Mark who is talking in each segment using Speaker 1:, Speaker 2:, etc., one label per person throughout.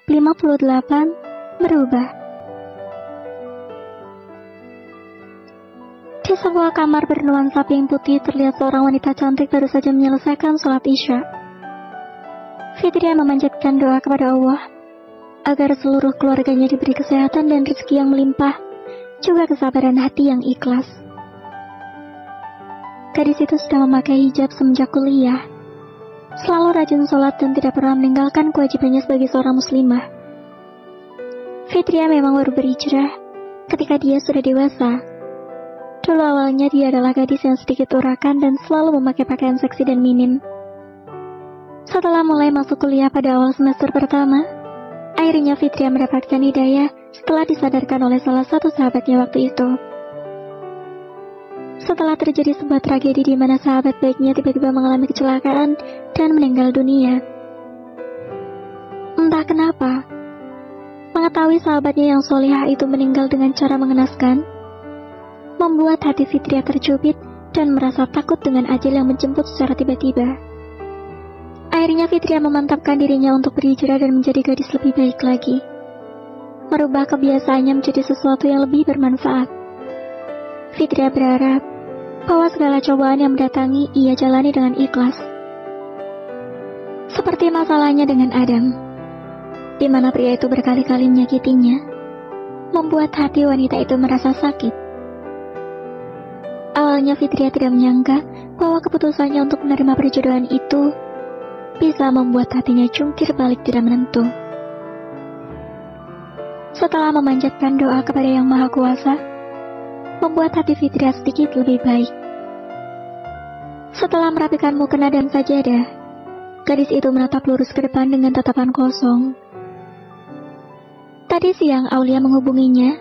Speaker 1: Bab 58 Berubah. Di sebuah kamar bernuansa pink putih terlihat seorang wanita cantik baru saja menyelesaikan sholat Isya. Fitria memanjatkan doa kepada Allah agar seluruh keluarganya diberi kesehatan dan rezeki yang melimpah, juga kesabaran hati yang ikhlas. Gadis itu sudah memakai hijab semenjak kuliah, selalu rajin sholat dan tidak pernah meninggalkan kewajibannya sebagai seorang muslimah. Fitria memang baru berhijrah ketika dia sudah dewasa. Dulu awalnya dia adalah gadis yang sedikit urakan dan selalu memakai pakaian seksi dan minim. Setelah mulai masuk kuliah pada awal semester pertama, akhirnya Fitria mendapatkan hidayah setelah disadarkan oleh salah satu sahabatnya waktu itu. Setelah terjadi sebuah tragedi di mana sahabat baiknya tiba-tiba mengalami kecelakaan dan meninggal dunia. Entah kenapa, mengetahui sahabatnya yang solihah itu meninggal dengan cara mengenaskan, membuat hati Fitria tercubit dan merasa takut dengan ajal yang menjemput secara tiba-tiba. Akhirnya Fitria memantapkan dirinya untuk berhijrah dan menjadi gadis lebih baik lagi, merubah kebiasaannya menjadi sesuatu yang lebih bermanfaat. Fitria berharap bahwa segala cobaan yang mendatangi ia jalani dengan ikhlas. Seperti masalahnya dengan Adam, di mana pria itu berkali-kali menyakitinya, membuat hati wanita itu merasa sakit. Awalnya Fitria tidak menyangka bahwa keputusannya untuk menerima perjodohan itu bisa membuat hatinya jungkir balik tidak menentu. Setelah memanjatkan doa kepada Yang Maha Kuasa, membuat hati Fitria sedikit lebih baik. Setelah merapikan mukena dan sajadah, gadis itu menatap lurus ke depan dengan tatapan kosong. Tadi siang Aulia menghubunginya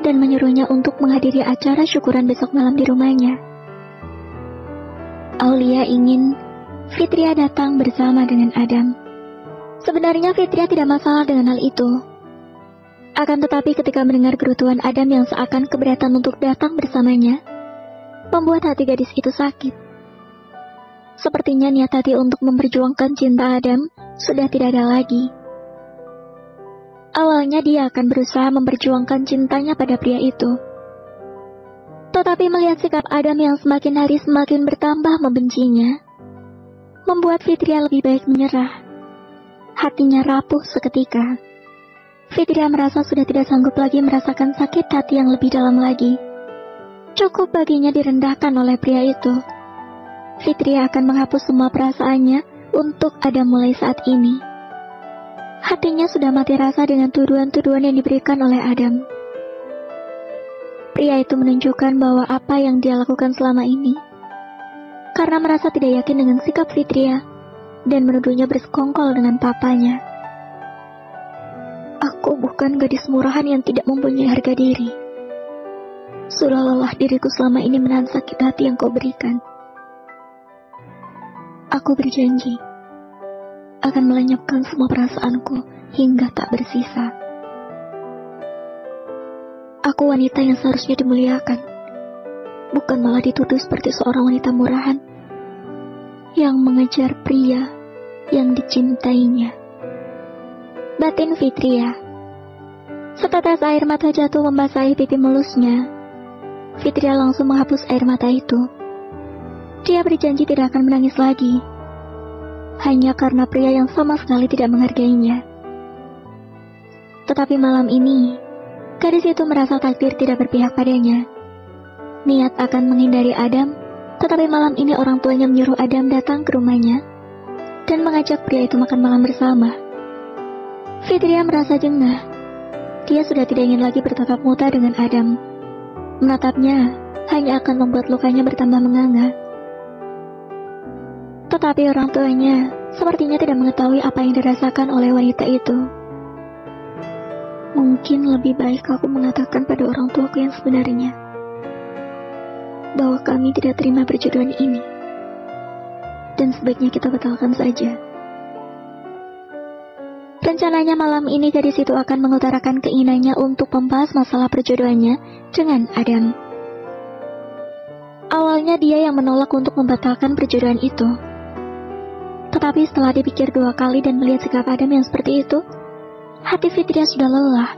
Speaker 1: dan menyuruhnya untuk menghadiri acara syukuran besok malam di rumahnya. Aulia ingin Fitria datang bersama dengan Adam. Sebenarnya Fitria tidak masalah dengan hal itu. Akan tetapi ketika mendengar gerutuan Adam yang seakan keberatan untuk datang bersamanya, membuat hati gadis itu sakit. Sepertinya niat hati untuk memperjuangkan cinta Adam sudah tidak ada lagi. Awalnya dia akan berusaha memperjuangkan cintanya pada pria itu. Tetapi melihat sikap Adam yang semakin hari semakin bertambah membencinya, membuat Fitria lebih baik menyerah. Hatinya rapuh seketika. Fitria merasa sudah tidak sanggup lagi merasakan sakit hati yang lebih dalam lagi. Cukup baginya direndahkan oleh pria itu. Fitria akan menghapus semua perasaannya untuk Adam mulai saat ini. Hatinya sudah mati rasa dengan tuduhan-tuduhan yang diberikan oleh Adam. Pria itu menunjukkan bahwa apa yang dia lakukan selama ini, karena merasa tidak yakin dengan sikap Fitria, dan menuduhnya bersekongkol dengan papanya. Aku bukan gadis murahan yang tidak mempunyai harga diri. Sudah lelah diriku selama ini menahan sakit hati yang kau berikan. Aku berjanji akan melenyapkan semua perasaanku hingga tak bersisa. Aku wanita yang seharusnya dimuliakan, bukan malah dituduh seperti seorang wanita murahan yang mengejar pria yang dicintainya. Batin Fitria. Setetes air mata jatuh membasahi pipi mulusnya. Fitria langsung menghapus air mata itu. Dia berjanji tidak akan menangis lagi, hanya karena pria yang sama sekali tidak menghargainya. Tetapi malam ini, gadis itu merasa takdir tidak berpihak padanya. Niat akan menghindari Adam, tetapi malam ini orang tuanya menyuruh Adam datang ke rumahnya dan mengajak pria itu makan malam bersama. Fitria merasa jengah. Dia sudah tidak ingin lagi bertatap muka dengan Adam. Menatapnya hanya akan membuat lukanya bertambah menganga. Tetapi orang tuanya sepertinya tidak mengetahui apa yang dirasakan oleh wanita itu. Mungkin lebih baik aku mengatakan pada orang tuaku yang sebenarnya bahwa kami tidak terima perjodohan ini, dan sebaiknya kita batalkan saja. Rencananya malam ini gadis itu akan mengutarakan keinginannya untuk membahas masalah perjodohannya dengan Adam. Awalnya dia yang menolak untuk membatalkan perjodohan itu. Tetapi setelah dipikir 2 kali dan melihat sikap Adam yang seperti itu, Hati Fitria sudah lelah,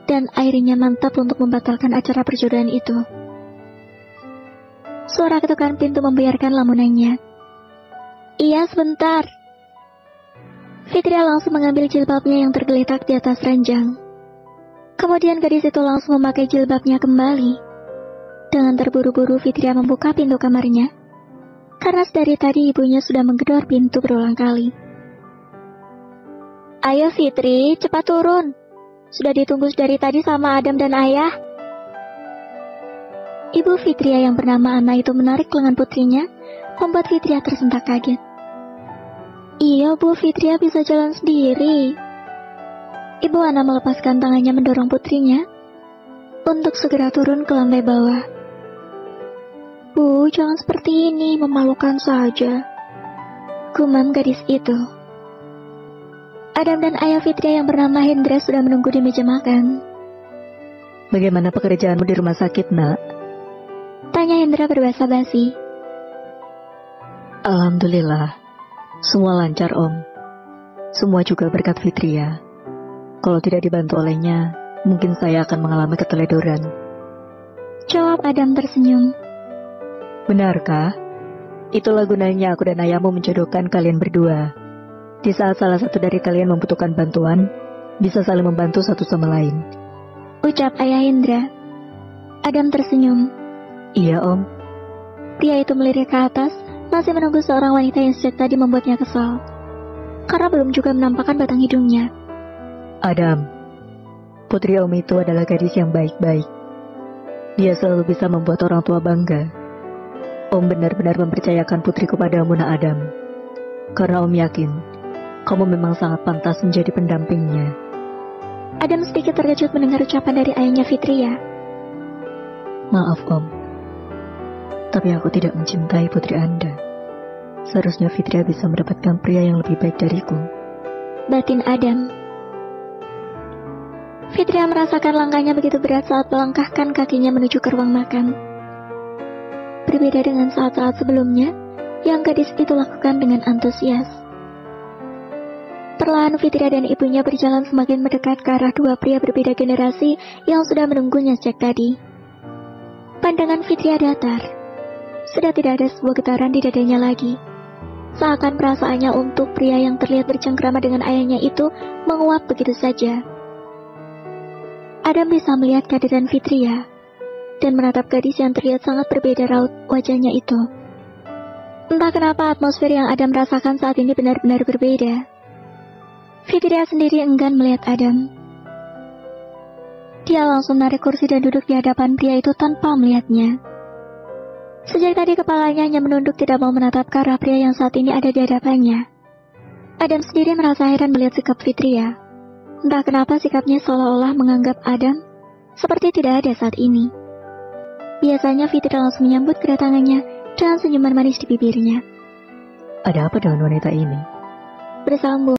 Speaker 1: dan akhirnya mantap untuk membatalkan acara perjodohan itu. Suara ketukan pintu membiarkan lamunannya. Iya, sebentar. Fitria langsung mengambil jilbabnya yang tergeletak di atas ranjang. Kemudian gadis itu langsung memakai jilbabnya kembali. Dengan terburu-buru Fitria membuka pintu kamarnya, karena dari tadi ibunya sudah menggedor pintu berulang kali. Ayo Fitri, cepat turun. Sudah ditunggu dari tadi sama Adam dan ayah. Ibu Fitria yang bernama Ana itu menarik lengan putrinya, membuat Fitria tersentak kaget. Iya Bu, Fitria bisa jalan sendiri. Ibu Ana melepaskan tangannya mendorong putrinya untuk segera turun ke lantai bawah. Bu, jangan seperti ini, memalukan saja, gumam gadis itu. Adam dan ayah Fitria yang bernama Hendra sudah menunggu di meja makan.
Speaker 2: Bagaimana pekerjaanmu di rumah sakit, Nak?
Speaker 1: Tanya Hendra berbahasa basi.
Speaker 2: Alhamdulillah, semua lancar Om. Semua juga berkat Fitria. Kalau tidak dibantu olehnya, mungkin saya akan mengalami keteledoran.
Speaker 1: Jawab Adam tersenyum.
Speaker 2: Benarkah? Itulah gunanya aku dan ayahmu menjodohkan kalian berdua. Di saat salah satu dari kalian membutuhkan bantuan, bisa saling membantu satu sama lain.
Speaker 1: Ucap ayah Hendra. Adam tersenyum.
Speaker 2: Iya Om.
Speaker 1: Pria itu melirik ke atas, masih menunggu seorang wanita yang sejak tadi membuatnya kesal, karena belum juga menampakkan batang hidungnya.
Speaker 2: Adam, putri Om itu adalah gadis yang baik-baik. Dia selalu bisa membuat orang tua bangga. Om benar-benar mempercayakan putriku padamu, Nak Adam. Karena Om yakin, kamu memang sangat pantas menjadi pendampingnya.
Speaker 1: Adam sedikit terkejut mendengar ucapan dari ayahnya Fitria.
Speaker 2: Maaf Om, tapi aku tidak mencintai putri Anda. Seharusnya Fitria bisa mendapatkan pria yang lebih baik dariku.
Speaker 1: Batin Adam. Fitria merasakan langkahnya begitu berat saat melangkahkan kakinya menuju ke ruang makan. Berbeda dengan saat-saat sebelumnya, yang gadis itu lakukan dengan antusias. Perlahan Fitria dan ibunya berjalan semakin mendekat ke arah dua pria berbeda generasi yang sudah menunggunya sejak tadi. Pandangan Fitria datar. Sudah tidak ada sebuah getaran di dadanya lagi. Seakan perasaannya untuk pria yang terlihat bercengkrama dengan ayahnya itu menguap begitu saja. Adam bisa melihat kehadiran Fitria dan menatap gadis yang terlihat sangat berbeda raut wajahnya itu. Entah kenapa atmosfer yang Adam rasakan saat ini benar-benar berbeda. Fitria sendiri enggan melihat Adam. Dia langsung narik kursi dan duduk di hadapan pria itu tanpa melihatnya. Sejak tadi kepalanya hanya menunduk tidak mau menatap ke arah pria yang saat ini ada di hadapannya. Adam sendiri merasa heran melihat sikap Fitria. Entah kenapa sikapnya seolah-olah menganggap Adam seperti tidak ada saat ini. Biasanya Fitria langsung menyambut kedatangannya dengan senyuman manis di bibirnya.
Speaker 2: Ada apa dengan wanita ini?
Speaker 1: Bersambung.